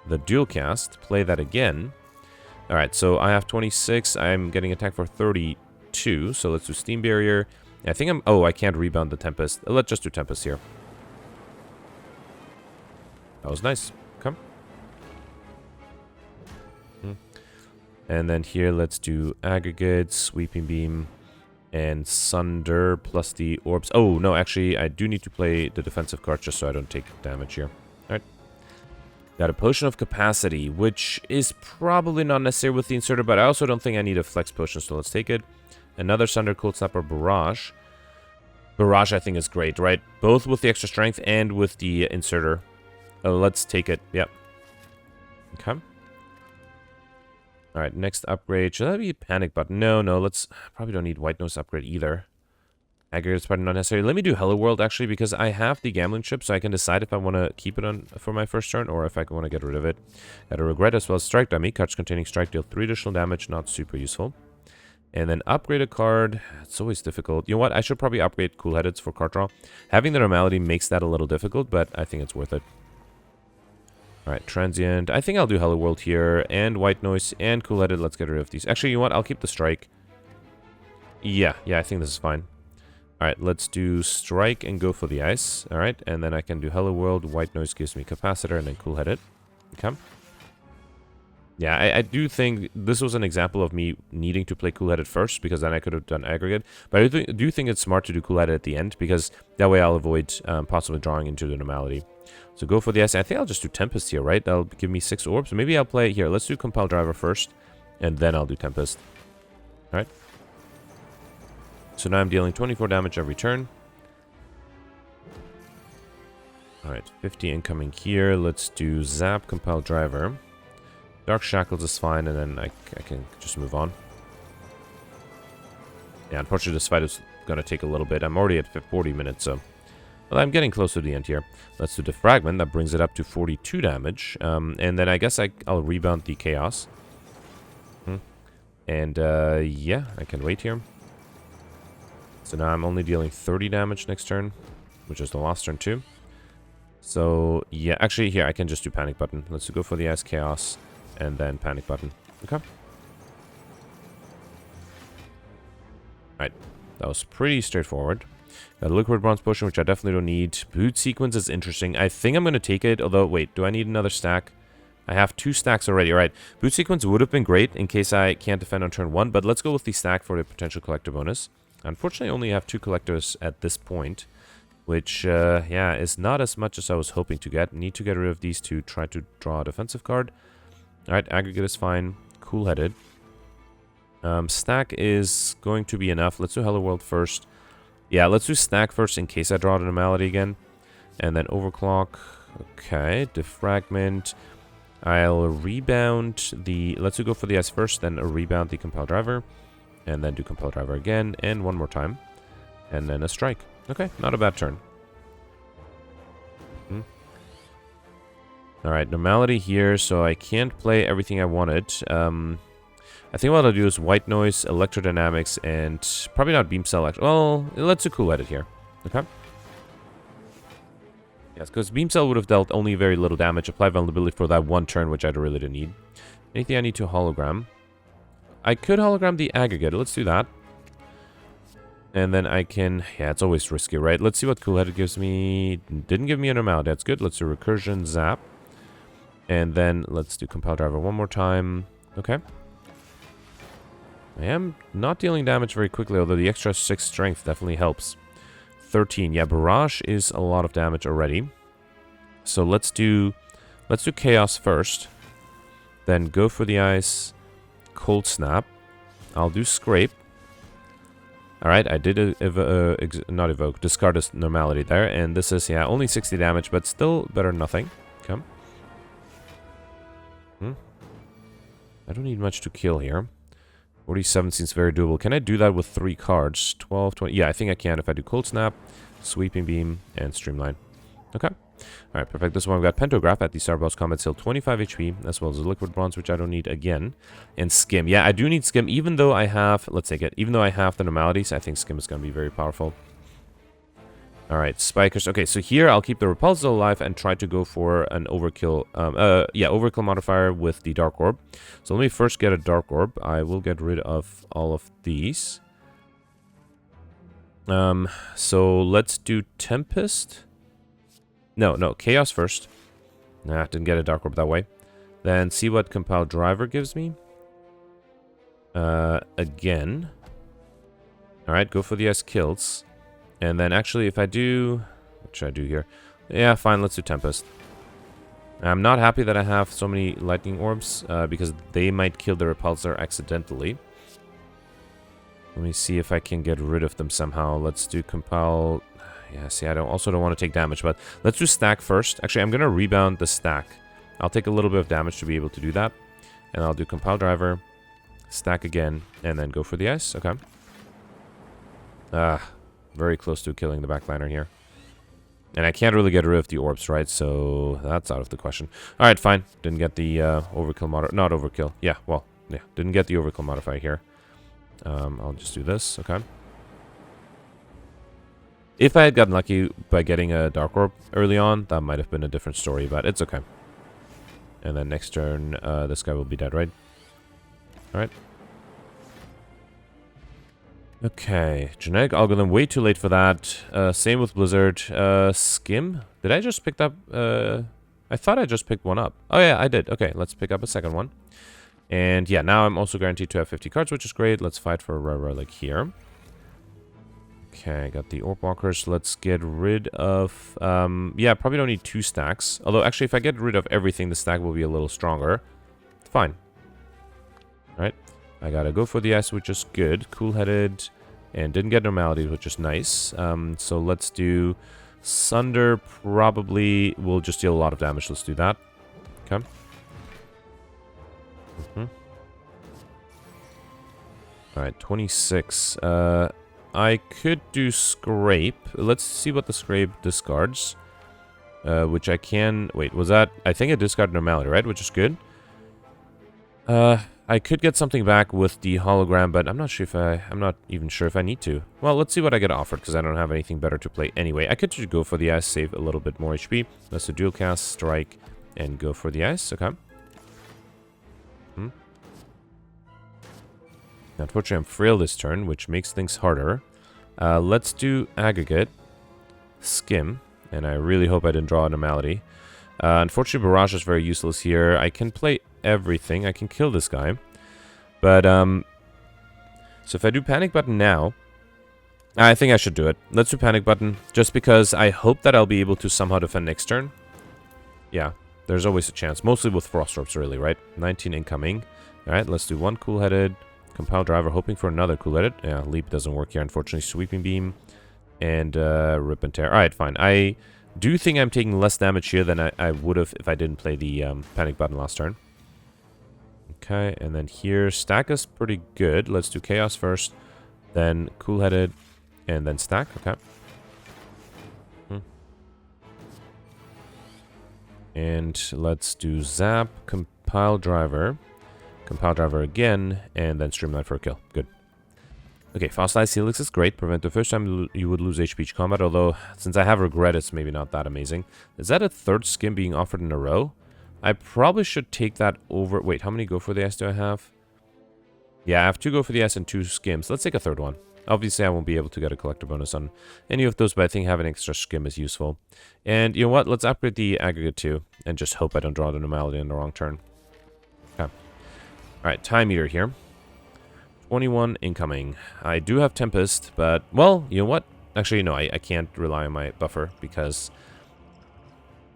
The dual cast, play that again. Alright, so I have 26. I'm getting attacked for 32. So let's do Steam Barrier. I think I'm... Oh, I can't rebound the Tempest. Let's just do Tempest here. That was nice. Come. And then here, let's do Aggregate, Sweeping Beam, and Sunder plus the Orbs. Oh, no, actually, I do need to play the defensive card just so I don't take damage here. Alright. Got a Potion of Capacity, which is probably not necessary with the inserter, but I also don't think I need a Flex Potion, so let's take it. Another Sunder, Cold Snap, or Barrage. Barrage, I think, is great, right? Both with the extra strength and with the inserter. Let's take it. Yep. Okay. Alright, next upgrade. Should that be a panic button? No, let's... Probably don't need white noise upgrade either. Aggregate is probably not necessary. Let me do Hello World, actually, because I have the gambling chip, so I can decide if I want to keep it on for my first turn, or if I want to get rid of it. Got a Regret as well as Strike Dummy. Cards containing Strike deal 3 additional damage, not super useful. And then upgrade a card. It's always difficult. You know what? I should probably upgrade Cool Headed for card draw. Having the normality makes that a little difficult, but I think it's worth it. Alright, Transient. I think I'll do Hello World here, and White Noise, and Cool Headed. Let's get rid of these. Actually, you know what? I'll keep the Strike. Yeah, I think this is fine. Alright, let's do Strike and go for the Ice. Alright, and then I can do Hello World. White Noise gives me Capacitor, and then Cool Headed. Okay. Yeah, I do think this was an example of me needing to play Cool Headed first, because then I could have done Aggregate. But I do think it's smart to do Cool Headed at the end, because that way I'll avoid possibly drawing into the normality. So go for the Ice. I think I'll just do Tempest here, right? That'll give me 6 orbs. Maybe I'll play here. Let's do Compile Driver first, and then I'll do Tempest. Alright. So now I'm dealing 24 damage every turn. Alright, 50 incoming here. Let's do Zap, Compile Driver. Dark Shackles is fine, and then I can just move on. Yeah, unfortunately this fight is going to take a little bit. I'm already at 40 minutes, so... Well, I'm getting close to the end here. Let's do Defragment. That brings it up to 42 damage. And then I guess I'll rebound the Chaos. And, yeah, I can wait here. So now I'm only dealing 30 damage next turn, which is the last turn too. So, yeah, actually here I can just do Panic Button. Let's go for the Ice Chaos, and then Panic Button. Okay. Alright, that was pretty straightforward. Got a Liquid Bronze Potion, which I definitely don't need. Boot Sequence is interesting. I think I'm going to take it, although, wait, do I need another stack? I have 2 stacks already. Alright, Boot Sequence would have been great in case I can't defend on turn 1, but let's go with the stack for the potential collector bonus. Unfortunately, I only have 2 collectors at this point, which, yeah, is not as much as I was hoping to get. Need to get rid of these to try to draw a defensive card. Alright, Aggregate is fine. Cool Headed. Stack is going to be enough. Let's do Hello World first. Yeah, let's do Stack first in case I draw the normality again. And then Overclock. Okay, Defragment. I'll rebound the... Let's go for the Ice first, then rebound the Compile Driver. And then do Compile Driver again, and one more time. And then a Strike. Okay, not a bad turn. Alright, normality here, so I can't play everything I wanted. I think what I'll do is White Noise, Electrodynamics, and probably not Beam Cell. Well, let's do Cool Headed here. Okay. Yes, because Beam Cell would have dealt only very little damage. Apply Vulnerability for that one turn, which I really didn't need. Anything I need to hologram? I could hologram the Aggregate. Let's do that. And then I can... Yeah, it's always risky, right? Let's see what Cool Headed gives me. Didn't give me an amount. That's good. Let's do Recursion, Zap. And then let's do compile driver one more time. Okay. I am not dealing damage very quickly, although the extra 6 strength definitely helps. 13. Yeah, barrage is a lot of damage already. So let's do chaos first. Then go for the ice. Cold snap. I'll do scrape. Alright, I did not evoke, discard a normality there. And this is, yeah, only 60 damage, but still better than nothing. Okay. I don't need much to kill here. 47 seems very doable. Can I do that with 3 cards? 12, 20. Yeah, I think I can if I do cold snap, sweeping beam, and streamline. Okay. Alright, perfect. This one we've got Pentograph at the Star Boss Combat Seal, 25 HP, as well as a Liquid Bronze, which I don't need again. And Skim. Yeah, I do need Skim, even though I have, let's take it, even though I have the normalities, I think Skim is going to be very powerful. Alright, Spikers. Okay, so here I'll keep the Repulsor alive and try to go for an Overkill, Overkill modifier with the Dark Orb. So let me first get a Dark Orb. I will get rid of all of these. So let's do Tempest. No, Chaos first. Nah, didn't get a Dark Orb that way. Then see what Compile Driver gives me. Again. Alright, go for the S kills. And then actually if I do... What should I do here? Yeah, fine, let's do Tempest. I'm not happy that I have so many Lightning Orbs, because they might kill the Repulsor accidentally. Let me see if I can get rid of them somehow. Let's do Compile... Yeah, see, I also don't want to take damage, but let's do Stack first. Actually, I'm going to rebound the Stack. I'll take a little bit of damage to be able to do that. And I'll do Compile Driver, Stack again, and then go for the ice. Okay. Very close to killing the backliner here. And I can't really get rid of the orbs, right? So that's out of the question. Alright, fine. Didn't get the overkill modifier. Not overkill. Yeah, well, yeah. Didn't get the overkill modifier here. I'll just do this. Okay. If I had gotten lucky by getting a Dark Orb early on, that might have been a different story, but it's okay. And then next turn, this guy will be dead, right? Alright. Okay, genetic algorithm, way too late for that. Same with Blizzard. Skim? Did I just pick up... I thought I just picked one up. Oh yeah, I did. Okay, let's pick up a second one. And yeah, now I'm also guaranteed to have 50 cards, which is great. Let's fight for a rare relic here. Okay, got the Orb Walkers. Let's get rid of... yeah, probably don't need 2 stacks. Although, actually, if I get rid of everything, the stack will be a little stronger. Fine. Alright. I gotta go for the S, which is good. Cool-headed. And didn't get normalities, which is nice. So let's do... Sunder probably will just deal a lot of damage. Let's do that. Okay. Alright, 26. I could do Scrape. Let's see what the Scrape discards. Which I can... Wait, was that... I think it discarded normality, right? Which is good. I could get something back with the hologram, but I'm not sure if I'm not even sure if I need to. Well, let's see what I get offered, because I don't have anything better to play anyway. I could just go for the ice, save a little bit more HP. Let's do dual cast, strike, and go for the ice. Okay. Unfortunately, I'm frail this turn, which makes things harder. Let's do aggregate, skim, and I really hope I didn't draw a normality. Unfortunately, barrage is very useless here. I can play everything. I can kill this guy. But, so if I do panic button now, I think I should do it. Let's do panic button, just because I hope that I'll be able to somehow defend next turn. Yeah, there's always a chance. Mostly with Frost Orbs, really, right? 19 incoming. Alright, let's do one cool-headed. Compile Driver, hoping for another cool-headed. Yeah, Leap doesn't work here, unfortunately. Sweeping Beam. And, Rip and Tear. Alright, fine. I do think I'm taking less damage here than I would have if I didn't play the panic button last turn. Okay, and then here, stack is pretty good. Let's do Chaos first, then cool-headed, and then stack. Okay. And let's do Zap, Compile Driver again, and then Streamline for a kill. Good. Okay, Fossilized Helix is great. Prevent the first time you would lose HP each combat, although since I have Regret, it's maybe not that amazing. Is that a third skim being offered in a row? I probably should take that over... Wait, how many go for the S do I have? Yeah, I have 2 go for the S and 2 skims. Let's take a third one. Obviously, I won't be able to get a collector bonus on any of those, but I think having extra skim is useful. And you know what? Let's upgrade the aggregate too, and just hope I don't draw the normality on the wrong turn. Okay. Alright, time meter here. 21 incoming. I do have Tempest, but, well, you know what? Actually, no, I can't rely on my buffer because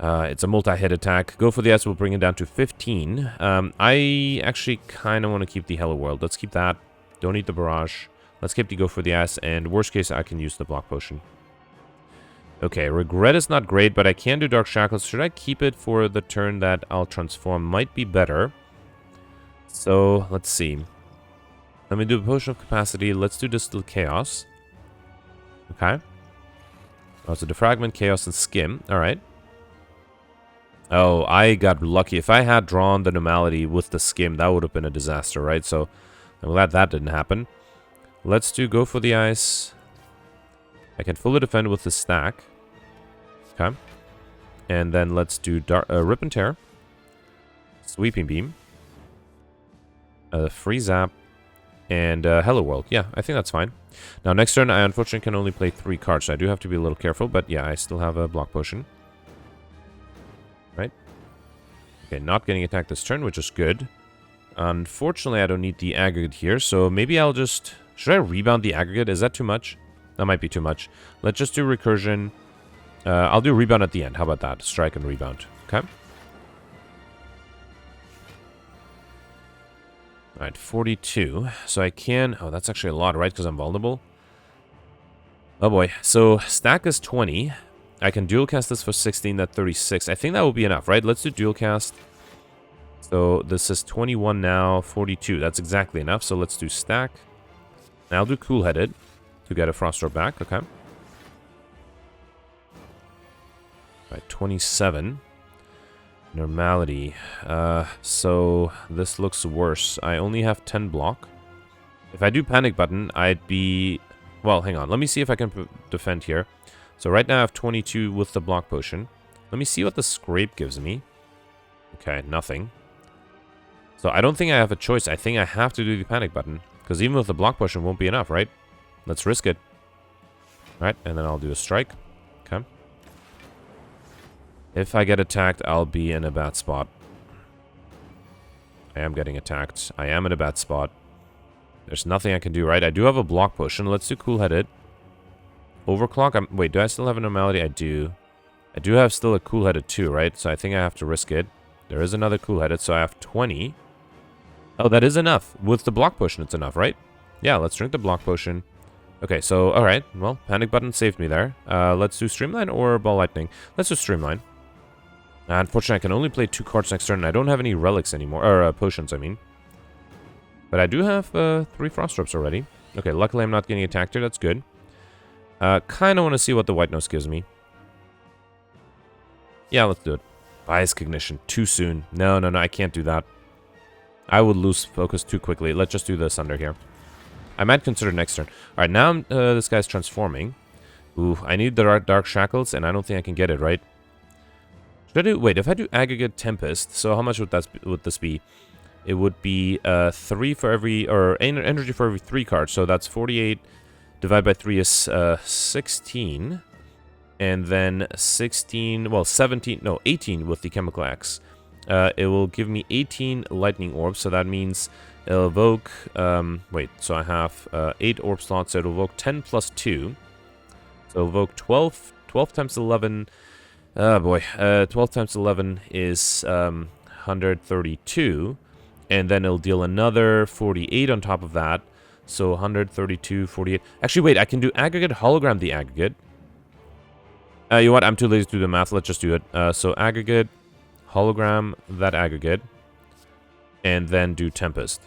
it's a multi-hit attack. Go for the S will bring it down to 15. I actually kind of want to keep the Hello World. Let's keep that. Don't need the Barrage. Let's keep the Go for the S, and worst case, I can use the Block Potion. Okay, Regret is not great, but I can do Dark Shackles. Should I keep it for the turn that I'll transform? Might be better. So, let's see. Let me do a Potion of Capacity. Let's do Distilled Chaos. Okay. Oh, so Defragment, Chaos, and Skim. Alright. Oh, I got lucky. If I had drawn the Normality with the Skim, that would have been a disaster, right? So, I'm glad that didn't happen. Let's do Go for the Ice. I can fully defend with the stack. Okay. And then let's do Rip and Tear. Sweeping Beam. Free Zap. And Hello World. Yeah, I think that's fine. Now, next turn, I unfortunately can only play 3 cards. So I do have to be a little careful. But yeah, I still have a Block Potion. Right? Okay, not getting attacked this turn, which is good. Unfortunately, I don't need the aggregate here. So maybe I'll just... Should I rebound the aggregate? Is that too much? That might be too much. Let's just do recursion. I'll do rebound at the end. How about that? Strike and rebound. Okay. Alright, 42. So I can... Oh, that's actually a lot, right? Because I'm vulnerable. Oh boy. So stack is 20. I can dual cast this for 16 at 36. I think that will be enough, right? Let's do dual cast. So this is 21 now, 42. That's exactly enough. So let's do stack. Now I'll do cool-headed to get a Frost Orb back. Okay. Right, 27. Normality. So this looks worse. I only have 10 block. If I do Panic Button, I'd be... Well, hang on. Let me see if I can defend here. So right now I have 22 with the Block Potion. Let me see what the Scrape gives me. Okay, nothing. So I don't think I have a choice. I think I have to do the Panic Button. Because even with the Block Potion won't be enough, right? Let's risk it. Right, and then I'll do a strike. Okay. If I get attacked, I'll be in a bad spot. I am getting attacked. I am in a bad spot. There's nothing I can do, right? I do have a Block Potion. Let's do cool-headed. Overclock? Wait, do I still have a normality? I do. I do have still a cool-headed too, right? So I think I have to risk it. There is another cool-headed, so I have 20. Oh, that is enough. With the Block Potion, it's enough, right? Yeah, let's drink the Block Potion. Okay, so, alright. Well, Panic Button saved me there. Let's do Streamline or Ball Lightning. Let's do Streamline. Unfortunately, I can only play 2 cards next turn, and I don't have any relics anymore. Or, potions, I mean. But I do have 3 Frost Orbs already. Okay, luckily I'm not getting attacked here. That's good. Kind of want to see what the White Nose gives me. Yeah, let's do it. Bias Cognition. Too soon. No, I can't do that. I would lose focus too quickly. Let's just do the Sunder here. I might consider next turn. Alright, now this guy's transforming. Ooh, I need the Dark Shackles, and I don't think I can get it, right? Should I do... Wait, if I do Aggregate Tempest, so how much would this be? It would be 3 for every... Or energy for every 3 cards, so that's 48... Divided by 3 is 16. And then 16... Well, 17... No, 18 with the Chemical Axe. It will give me 18 Lightning Orbs, so that means it'll evoke... wait, so I have 8 Orb slots, so it'll evoke 10 plus 2. So it'll evoke 12 times 11... Oh boy, 12 times 11 is 132. And then it'll deal another 48 on top of that. So 132, 48... Actually, wait, I can do Aggregate, Hologram the Aggregate. You know what, I'm too lazy to do the math, let's just do it. So Aggregate... Hologram that aggregate, and then do Tempest.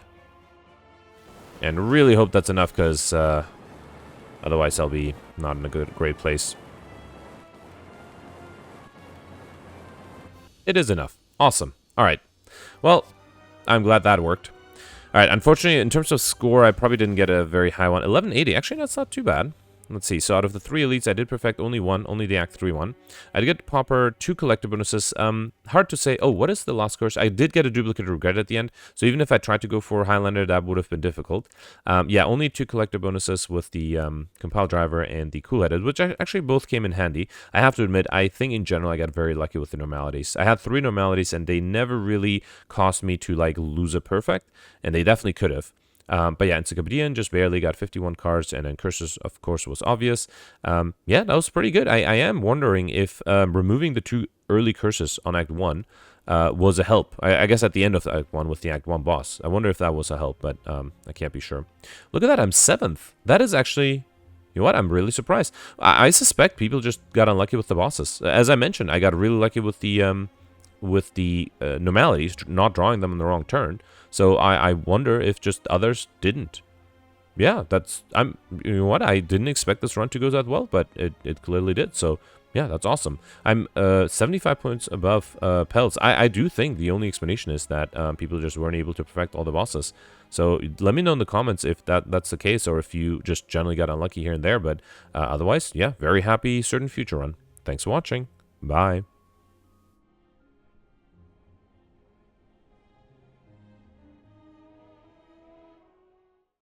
And really hope that's enough, because otherwise I'll be not in a great place. It is enough. Awesome. Alright. Well, I'm glad that worked. Alright, unfortunately, in terms of score, I probably didn't get a very high one. 1180. Actually, that's not too bad. let's see. So out of the 3 elites, I did perfect only one, only the Act 3 one. I did get proper 2 collector bonuses. Hard to say. Oh, what is the last curse? I did get a duplicate regret at the end. So even if I tried to go for Highlander, that would have been difficult. Yeah, only 2 collector bonuses with the compile driver and the cool-headed, which actually both came in handy. I have to admit, I think in general I got very lucky with the normalities. I had 3 normalities and they never really caused me to like lose a perfect, and they definitely could have. But yeah, Encyclopedian just barely got 51 cards, and then Curses, of course, was obvious. Yeah, that was pretty good. I am wondering if removing the 2 early Curses on Act 1 was a help. I guess at the end of Act 1 with the Act 1 boss. I wonder if that was a help, but I can't be sure. Look at that, I'm 7th. That is actually... You know what? I'm really surprised. I suspect people just got unlucky with the bosses. As I mentioned, I got really lucky with the normalities, not drawing them on the wrong turn. So I wonder if just others didn't. Yeah, you know what? I didn't expect this run to go that well, but it clearly did. So yeah, that's awesome. I'm 75 points above Pelts. I do think the only explanation is that people just weren't able to perfect all the bosses. So let me know in the comments if that's the case, or if you just generally got unlucky here and there. But otherwise, yeah, very happy certain future run. Thanks for watching. Bye.